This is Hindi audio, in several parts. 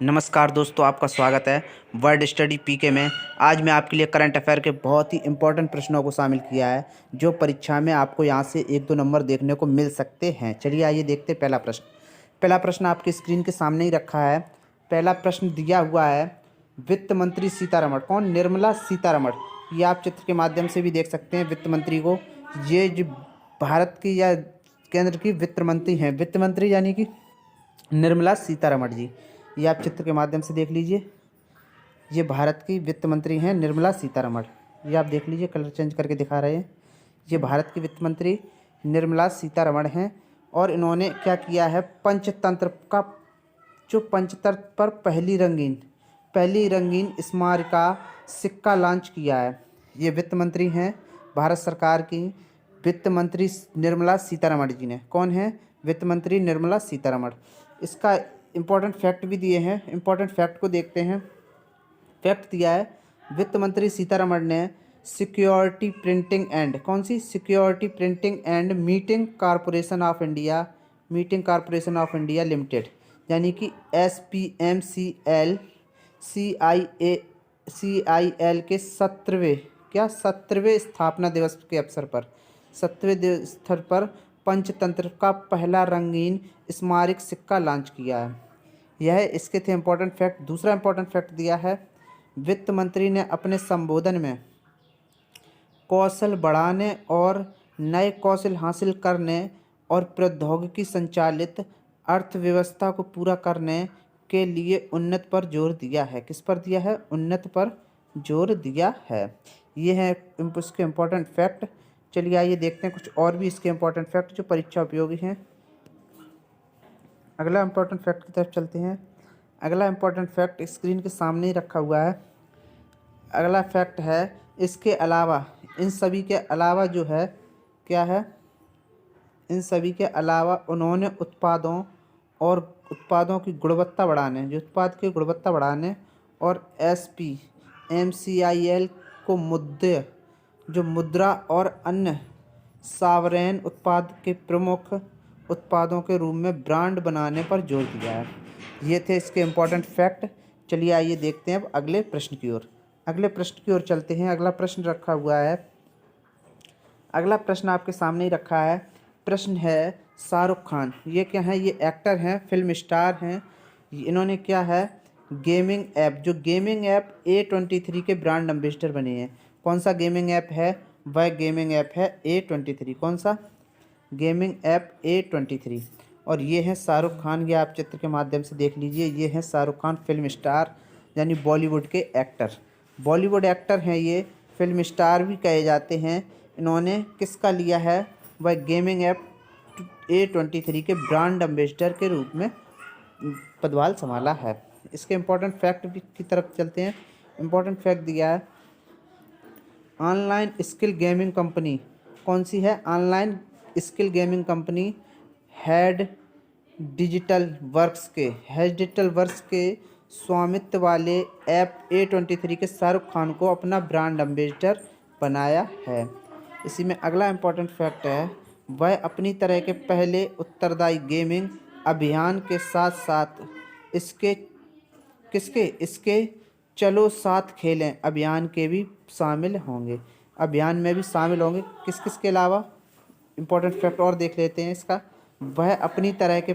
नमस्कार दोस्तों, आपका स्वागत है वर्ड स्टडी पीके में। आज मैं आपके लिए करंट अफेयर के बहुत ही इंपॉर्टेंट प्रश्नों को शामिल किया है जो परीक्षा में आपको यहाँ से 1-2 नंबर देखने को मिल सकते हैं। चलिए आइए देखते हैं पहला प्रश्न आपकी स्क्रीन के सामने ही रखा है। पहला प्रश्न दिया हुआ है, वित्त मंत्री सीतारमण कौन? निर्मला सीतारमण। ये आप चित्र के माध्यम से भी देख सकते हैं वित्त मंत्री को। ये जो भारत की या केंद्र की वित्त मंत्री हैं, वित्त मंत्री यानी कि निर्मला सीतारमण जी। ये आप चित्र के माध्यम से देख लीजिए, ये भारत की वित्त मंत्री हैं निर्मला सीतारमण। ये आप देख लीजिए, कलर चेंज करके दिखा रहे हैं। ये भारत की वित्त मंत्री निर्मला सीतारमण हैं और इन्होंने क्या किया है, पंचतंत्र पर पहली रंगीन स्मारिका सिक्का लॉन्च किया है। ये वित्त मंत्री हैं भारत सरकार की वित्त मंत्री निर्मला सीतारमण जी ने। कौन है? वित्त मंत्री निर्मला सीतारमण। इसका इम्पोर्टेंट फैक्ट भी दिए हैं, इम्पोर्टेंट फैक्ट को देखते हैं। फैक्ट दिया है, वित्त मंत्री सीतारमण ने security printing and meeting corporation of India limited यानी कि SPMCL CIL के 17वें स्थापना दिवस के अवसर पर पंचतंत्र का पहला रंगीन स्मारक सिक्का लॉन्च किया है। यह इसके थे इम्पोर्टेंट फैक्ट। दूसरा इम्पोर्टेंट फैक्ट दिया है, वित्त मंत्री ने अपने संबोधन में कौशल बढ़ाने और नए कौशल हासिल करने और प्रौद्योगिकी संचालित अर्थव्यवस्था को पूरा करने के लिए उन्नत पर जोर दिया है। किस पर दिया है? उन्नत पर जोर दिया है। ये है इसके इम्पोर्टेंट फैक्ट। चलिए आइए देखते हैं कुछ और भी इसके इम्पोर्टेंट फैक्ट जो परीक्षा उपयोगी हैं। अगला इम्पोर्टेंट फैक्ट की तरफ चलते हैं। अगला इम्पोर्टेंट फैक्ट स्क्रीन के सामने ही रखा हुआ है। अगला फैक्ट है, इसके अलावा इन सभी के अलावा जो है क्या है, इन सभी के अलावा उन्होंने उत्पादों की गुणवत्ता बढ़ाने और SPMCIL को मुद्रा और अन्य सावरेन उत्पाद के प्रमुख उत्पादों के रूप में ब्रांड बनाने पर जोर दिया है। ये थे इसके इम्पोर्टेंट फैक्ट। चलिए आइए देखते हैं अब अगले प्रश्न की ओर चलते हैं। अगला प्रश्न रखा हुआ है, अगला प्रश्न आपके सामने ही रखा है। प्रश्न है, शाहरुख खान ये क्या है? ये एक्टर हैं, फिल्म स्टार हैं। इन्होंने क्या है, गेमिंग ऐप A23 के ब्रांड एम्बेसडर बने हैं। कौन सा गेमिंग ऐप है? वह गेमिंग ऐप है A23। कौन सा? Gaming app A23। और ये हैं शाहरुख खान। ये आप चित्र के माध्यम से देख लीजिए, ये हैं शाहरुख खान, फिल्म स्टार यानी बॉलीवुड के एक्टर। बॉलीवुड एक्टर हैं ये, फिल्म स्टार भी कहे जाते हैं। इन्होंने किसका लिया है? वह गेमिंग ऐप A23 के ब्रांड एम्बेसडर के रूप में पदभार संभाला है। इसके इम्पोर्टेंट फैक्ट की तरफ चलते हैं। इम्पोर्टेंट फैक्ट दिया है, ऑनलाइन स्किल गेमिंग कंपनी कौन सी है? Online skill gaming company head digital works के स्वामित्व वाले ऐप A23 के शाहरुख खान को अपना ब्रांड एम्बेसडर बनाया है। इसी में अगला इम्पोर्टेंट फैक्ट है, वह अपनी तरह के पहले उत्तरदायी गेमिंग अभियान के साथ साथ इसके चलो साथ खेलें अभियान में भी शामिल होंगे। किस किस के अलावा? इम्पोर्टेंट फैक्ट और देख लेते हैं इसका। वह अपनी तरह के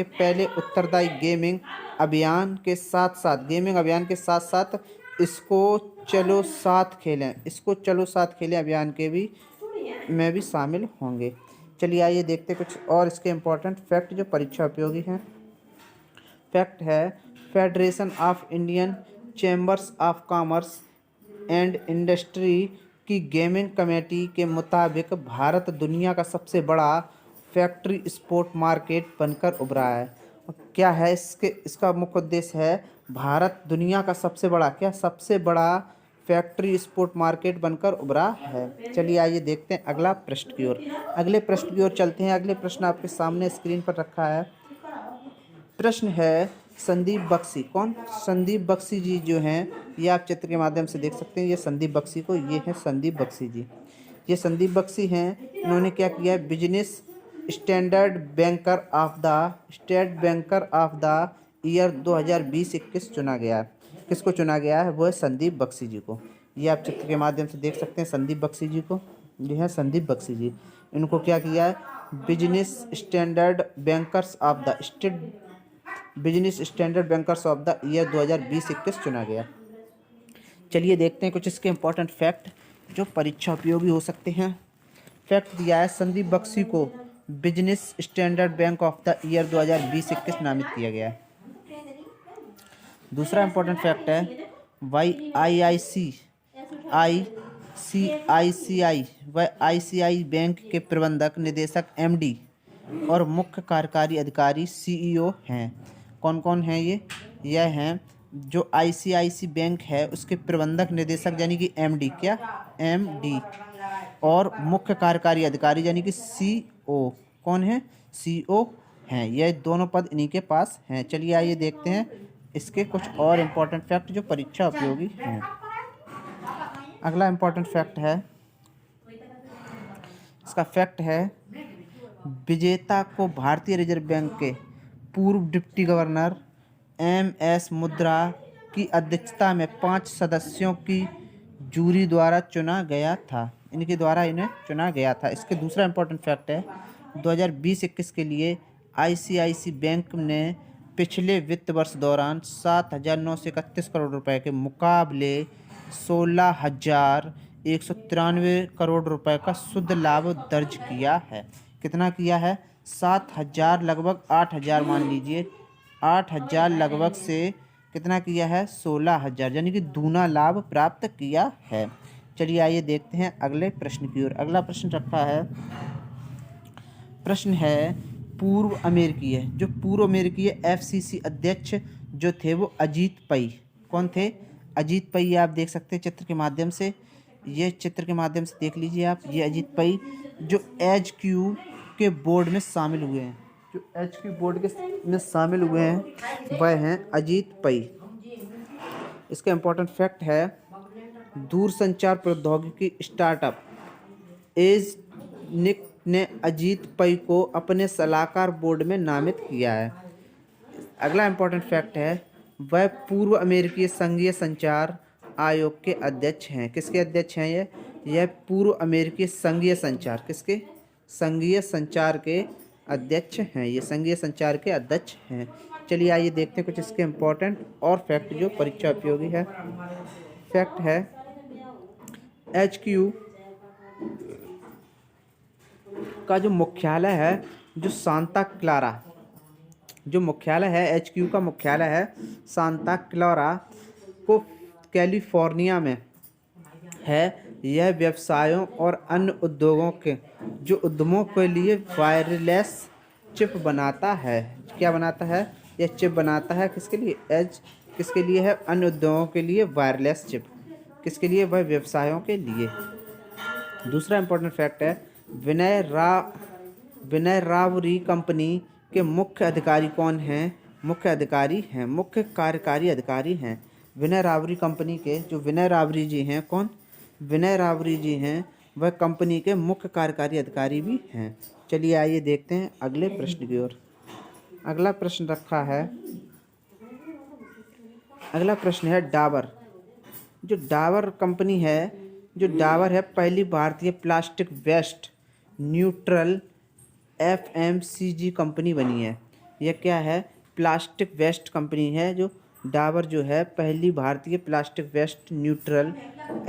पहले उत्तरदायी गेमिंग अभियान के साथ साथ इसको चलो साथ खेलें अभियान में भी शामिल होंगे। चलिए आइए देखते हैं कुछ और इसके इम्पोर्टेंट फैक्ट जो परीक्षा उपयोगी हैं। फैक्ट है, federation of Indian chambers of commerce and industry की गेमिंग कमेटी के मुताबिक भारत दुनिया का सबसे बड़ा फैक्ट्री स्पोर्ट मार्केट बनकर उभरा है। क्या है इसका मुख्य उद्देश्य है, भारत दुनिया का सबसे बड़ा फैक्ट्री स्पोर्ट मार्केट बनकर उभरा है। चलिए आइए देखते हैं अगले प्रश्न की ओर चलते हैं। अगले प्रश्न आपके सामने स्क्रीन पर रखा है। प्रश्न है, संदीप बख्शी कौन? संदीप बख्शी जी जो हैं, ये आप चित्र के माध्यम से देख सकते हैं। ये संदीप बख्शी जी। ये संदीप बख्शी हैं। इन्होंने क्या किया है, standard banker of the year 2020-21 चुना गया है। किसको चुना गया है? वो है संदीप बख्शी जी को। ये आप चित्र के माध्यम से देख सकते हैं संदीप बख्शी जी को। ये है संदीप बख्शी जी। इनको क्या किया है? Business standard bankers of the year 2020-21 चुना गया। चलिए देखते हैं कुछ इसके इंपॉर्टेंट फैक्ट जो परीक्षा उपयोगी हो सकते हैं। फैक्ट दिया है संदीप बख्शी को business standard bank of the year 2020-21 नामित किया गया है। दूसरा इंपॉर्टेंट फैक्ट है वाई आईसीआई बैंक के प्रबंधक निदेशक एमडी और मुख्य कार्यकारी अधिकारी सीईओ हैं। कौन कौन हैं ये? यह हैं जो आईसीआईसी बैंक है उसके प्रबंधक निदेशक यानी कि एमडी, क्या एमडी, और मुख्य कार्यकारी अधिकारी यानी कि सीओ। कौन है? सीओ हैं। यह दोनों पद इन्हीं के पास हैं। चलिए आइए देखते हैं इसके कुछ और इम्पोर्टेंट फैक्ट जो परीक्षा उपयोगी हैं। अगला इम्पोर्टेंट फैक्ट है, इसका फैक्ट है विजेता को भारतीय रिजर्व बैंक के पूर्व डिप्टी गवर्नर एम.एस. मुद्रा की अध्यक्षता में 5 सदस्यों की जूरी द्वारा चुना गया था। इनके द्वारा इन्हें चुना गया था। इसके दूसरा इम्पोर्टेंट फैक्ट है 2020-21 के लिए आईसीआईसी बैंक ने पिछले वित्त वर्ष दौरान 7,931 करोड़ रुपए के मुकाबले 16,193 करोड़ रुपए का शुद्ध लाभ दर्ज किया है। कितना किया है? 7,000 लगभग 8,000 मान लीजिए, 8,000 लगभग से कितना किया है? 16,000, यानी कि दूना लाभ प्राप्त किया है। चलिए आइए देखते हैं अगले प्रश्न की ओर। अगला प्रश्न रखा है, प्रश्न है पूर्व अमेरिकी एफसीसी अध्यक्ष जो थे वो अजीत पै। कौन थे? अजीत पै। आप देख सकते हैं चित्र के माध्यम से, ये चित्र के माध्यम से देख लीजिए आप। ये अजीत पै जो HQ के बोर्ड में शामिल हुए हैं, में शामिल हुए हैं वह हैं अजीत पै। इसका इम्पोर्टेंट फैक्ट है दूरसंचार प्रौद्योगिकी स्टार्टअप एजनिक ने अजीत पै को अपने सलाहकार बोर्ड में नामित किया है। अगला इम्पोर्टेंट फैक्ट है वह पूर्व अमेरिकी संघीय संचार आयोग के अध्यक्ष हैं। किसके अध्यक्ष हैं ये? यह पूर्व अमेरिकी संघीय संचार, किसके? संघीय संचार के अध्यक्ष हैं। ये संघीय संचार के अध्यक्ष हैं। चलिए आइए देखते हैं कुछ इसके इम्पोर्टेंट और फैक्ट जो परीक्षा उपयोगी है। फैक्ट है HQ का जो मुख्यालय है जो सांता क्लारा, जो मुख्यालय है HQ का मुख्यालय है सांता क्लारा को कैलिफोर्निया में है। यह व्यवसायों और अन्य उद्यमों के लिए वायरलेस चिप बनाता है। क्या बनाता है? यह चिप बनाता है। किसके लिए? किसके लिए है? अन्य उद्योगों के लिए वायरलेस चिप। किसके लिए? वह व्यवसायों के लिए। दूसरा इम्पोर्टेंट फैक्ट है विनय रावरी कंपनी के मुख्य अधिकारी कौन हैं? मुख्य कार्यकारी अधिकारी हैं। विनय रावरी कंपनी के जो विनय रावरी जी हैं, कौन? विनय रावरी जी हैं, वह कंपनी के मुख्य कार्यकारी अधिकारी भी हैं। चलिए आइए देखते हैं अगले प्रश्न की ओर। अगला प्रश्न रखा है, अगला प्रश्न है डाबर। जो डाबर कंपनी है, जो डाबर है पहली भारतीय plastic waste neutral FMCG company बनी है। यह क्या है? प्लास्टिक वेस्ट कंपनी है। जो डाबर जो है पहली भारतीय plastic waste neutral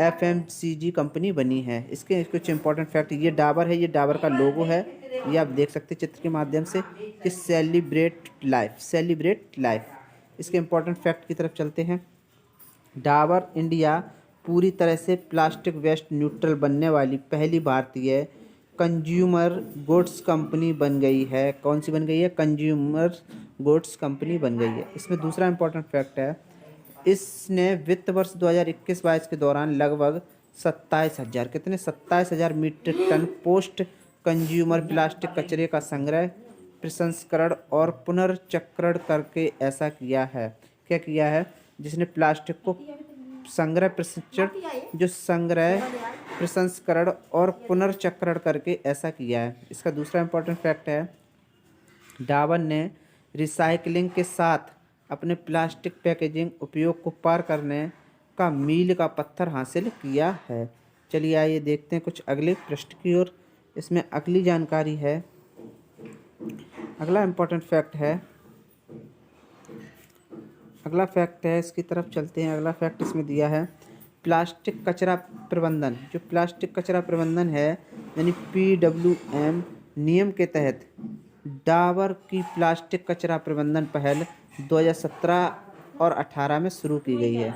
FMCG company बनी है। इसके कुछ इंपॉर्टेंट फैक्ट, ये डाबर है, ये डाबर का लोगो है, ये आप देख सकते हैं चित्र के माध्यम से। ये सेलिब्रेट लाइफ। इसके इंपॉर्टेंट फैक्ट की तरफ चलते हैं। डाबर इंडिया पूरी तरह से प्लास्टिक वेस्ट न्यूट्रल बनने वाली पहली भारतीय कंज्यूमर गुड्स कंपनी बन गई है। कौन सी बन गई है? कंज्यूमर गुड्स कंपनी बन गई है। इसमें दूसरा इंपॉर्टेंट फैक्ट है इसने वित्त वर्ष 2021-22 के दौरान लगभग 27,000 metric ton post consumer plastic कचरे का संग्रह, प्रसंस्करण और पुनर्चक्रण करके ऐसा किया है। क्या किया है? जिसने प्लास्टिक को संग्रह प्रसंस्करण और पुनर्चक्रण करके ऐसा किया है। इसका दूसरा इम्पोर्टेंट फैक्ट है, डाबर ने रिसाइकलिंग के साथ अपने प्लास्टिक पैकेजिंग उपयोग को पार करने का मील का पत्थर हासिल किया है। चलिए आइए देखते हैं कुछ अगले प्रश्न की ओर। इसमें अगली जानकारी है, अगला इम्पोर्टेंट फैक्ट है, अगला फैक्ट है, इसकी तरफ चलते हैं। अगला फैक्ट इसमें दिया है, प्लास्टिक कचरा प्रबंधन। जो प्लास्टिक कचरा प्रबंधन है यानी PWM नियम के तहत डाबर की प्लास्टिक कचरा प्रबंधन पहल 2017 और 18 में शुरू की गई है।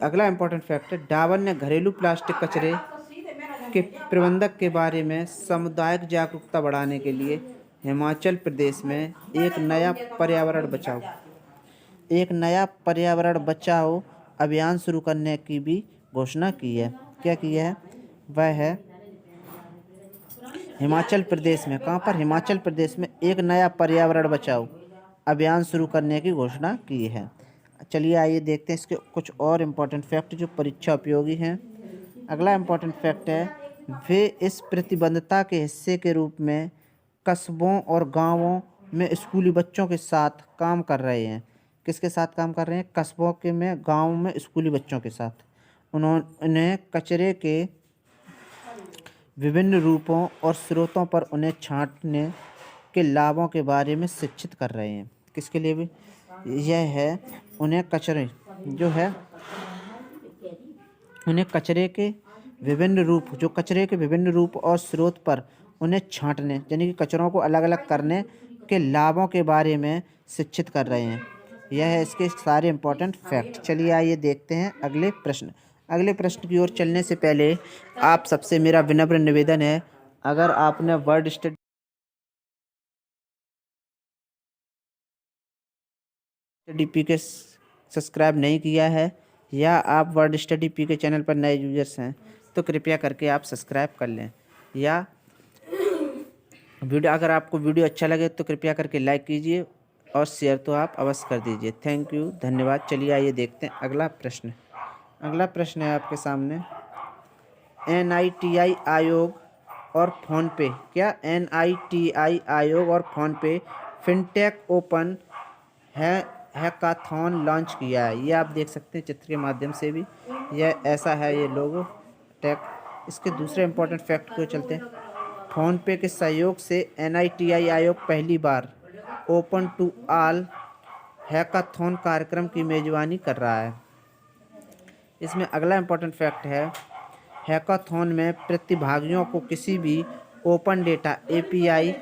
अगला इम्पोर्टेंट फैक्ट है, डाबर ने घरेलू प्लास्टिक कचरे के प्रबंधक के बारे में सामुदायिक जागरूकता बढ़ाने के लिए हिमाचल प्रदेश में एक नया पर्यावरण बचाओ अभियान शुरू करने की भी घोषणा की है। क्या की है? वह है हिमाचल प्रदेश में, कहाँ पर? हिमाचल प्रदेश में एक नया पर्यावरण बचाओ अभियान शुरू करने की घोषणा की है। चलिए आइए देखते हैं इसके कुछ और इम्पोर्टेंट फैक्ट जो परीक्षा उपयोगी हैं। अगला इम्पोर्टेंट फैक्ट है, वे इस प्रतिबद्धता के हिस्से के रूप में कस्बों और गांवों में स्कूली बच्चों के साथ काम कर रहे हैं। किसके साथ काम कर रहे हैं? कस्बों के में, गांवों में स्कूली बच्चों के साथ। उन्हें कचरे के विभिन्न रूपों और स्रोतों पर उन्हें छांटने के लाभों के बारे में शिक्षित कर रहे हैं। किसके लिए भी? यह है उन्हें कचरे के विभिन्न रूप और स्रोत पर उन्हें छांटने यानी कि कचरों को अलग अलग करने के लाभों के बारे में शिक्षित कर रहे हैं। यह है इसके सारे इम्पोर्टेंट फैक्ट। चलिए आइए देखते हैं अगले प्रश्न। अगले प्रश्न की ओर चलने से पहले आप सबसे मेरा विनम्र निवेदन है, अगर आपने वर्ड स्टडी पी के सब्सक्राइब नहीं किया है या आप वर्ड स्टडी पी के चैनल पर नए यूजर्स हैं तो कृपया करके आप सब्सक्राइब कर लें, या अगर आपको वीडियो अच्छा लगे तो कृपया करके लाइक कीजिए और शेयर तो आप अवश्य कर दीजिए। थैंक यू, धन्यवाद। चलिए आइए देखते हैं अगला प्रश्न। अगला प्रश्न है आपके सामने, NITI आयोग और फ़ोनपे। क्या NITI आयोग और PhonePe fintech open hackathon launch किया है। ये आप देख सकते हैं चित्र के माध्यम से भी, यह ऐसा है ये लोगो टेक। इसके दूसरे इम्पोर्टेंट फैक्ट को चलते हैं, फ़ोनपे के सहयोग से NITI आयोग पहली बार ओपन टू ऑल हैकाथॉन कार्यक्रम की मेजबानी कर रहा है। इसमें अगला इम्पोर्टेंट फैक्ट है, हैकाथॉन में प्रतिभागियों को किसी भी ओपन डेटा API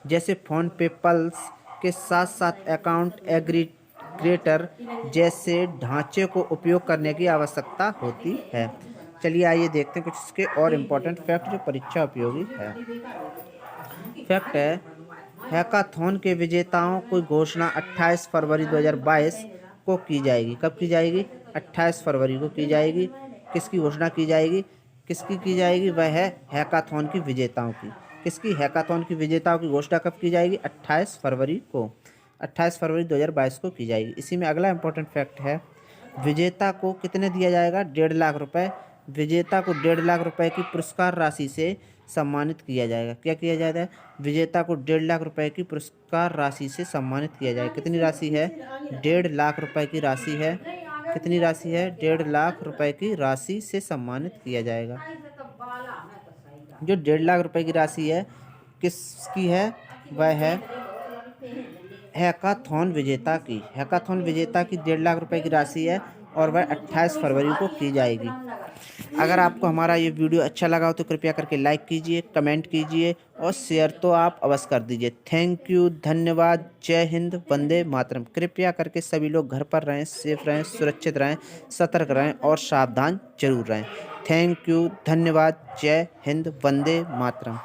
जैसे फ़ोनपे पल्स के साथ साथ अकाउंट एग्रीगेटर जैसे ढांचे को उपयोग करने की आवश्यकता होती है। चलिए आइए देखते हैं कुछ इसके और इम्पोर्टेंट फैक्ट जो परीक्षा उपयोगी है। फैक्ट है, हैकाथॉन के विजेताओं की घोषणा 28 फरवरी 2022 को की जाएगी। कब की जाएगी? 28 फरवरी को की जाएगी। किसकी घोषणा की जाएगी? किसकी की जाएगी? वह है हैकाथॉन की विजेताओं की। किसकी? हैकाथॉन की विजेताओं की घोषणा कब की जाएगी? 28 फरवरी को, 28 फरवरी 2022 को की जाएगी। इसी में अगला इम्पोर्टेंट फैक्ट है, विजेता को कितने दिया जाएगा? 1.5 लाख रुपये। विजेता को 1.5 लाख रुपये की पुरस्कार राशि से सम्मानित किया जाएगा। क्या किया जाएगा? विजेता को 1.5 लाख रुपये की पुरस्कार राशि से सम्मानित किया जाएगा। कितनी राशि है? 1.5 लाख रुपये की राशि है। कितनी राशि है? 1.5 लाख रुपये की राशि से सम्मानित किया जाएगा। जो 1.5 लाख रुपये की राशि है किसकी है? वह है हैकाथॉन विजेता की। हैकाथॉन विजेता की 1.5 लाख रुपये की राशि है और वह 28 फरवरी को की जाएगी। अगर आपको हमारा ये वीडियो अच्छा लगा हो तो कृपया करके लाइक कीजिए, कमेंट कीजिए और शेयर तो आप अवश्य कर दीजिए। थैंक यू, धन्यवाद। जय हिंद, वंदे मातरम। कृपया करके सभी लोग घर पर रहें, सेफ रहें, सुरक्षित रहें, सतर्क रहें और सावधान जरूर रहें। थैंक यू, धन्यवाद। जय हिंद, वंदे मातरम।